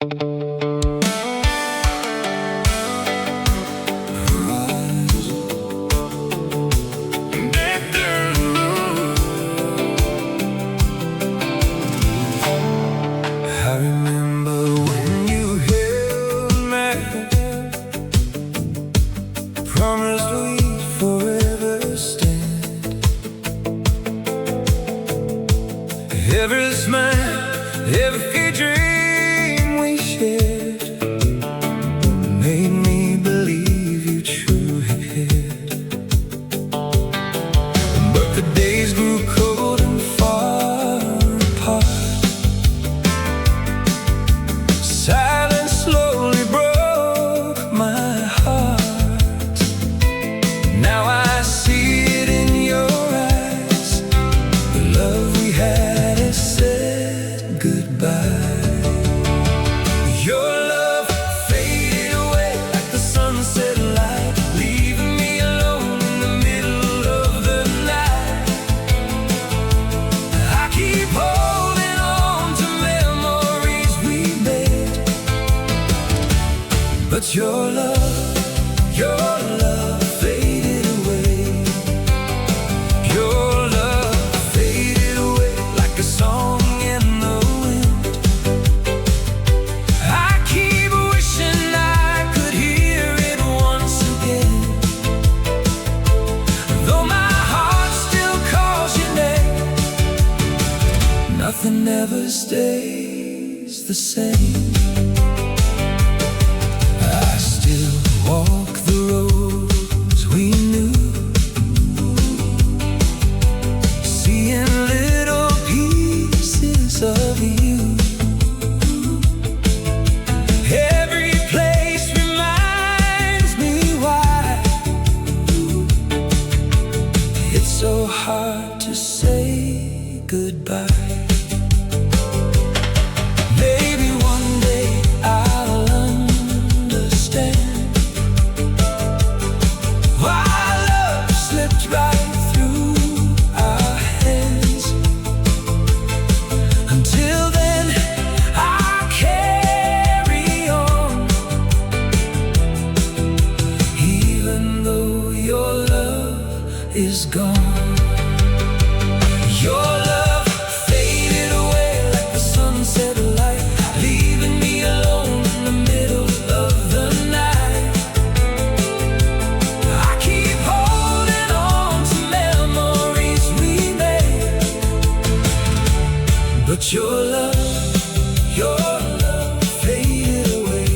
I remember when you held my hand, promised we'd forever stand. Every smile, every dream we shared made me believe you truly cared. But the days grew cold and far apart. Silence slowly broke my heart. Now I see it in your eyes. The love we had has said goodbye. Your love faded away like the sunset light, leaving me alone in the middle of the night. I keep holding on to memories we made, but your love faded away. Your love faded away like a song in the wind. I keep wishing I could hear it once again. Though my heart still calls your name, nothing ever stays the same. I still walk the roads we knew, seeing little pieces of you. Every place reminds me why it's so hard to say goodbye. Maybe one day I'll understand why love slipped right through our hands. Until then, I'll carry on, even though your love is gone. Your love faded away like the sunset light, leaving me alone in the middle of the night. I keep holding on to memories we made, but your love faded away.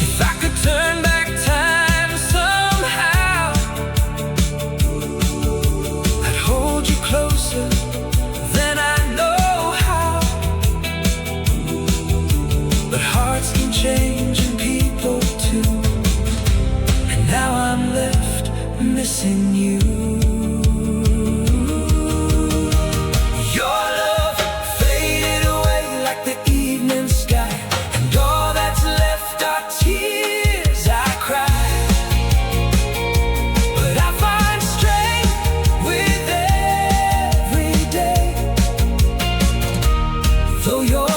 If I could turn back time somehow, I'd hold you closer than I know how. But hearts can change and people too, and now I'm left missing you. Your love faded away like the evening sky, and all that's left are tears I cry. But I find strength with every day, though your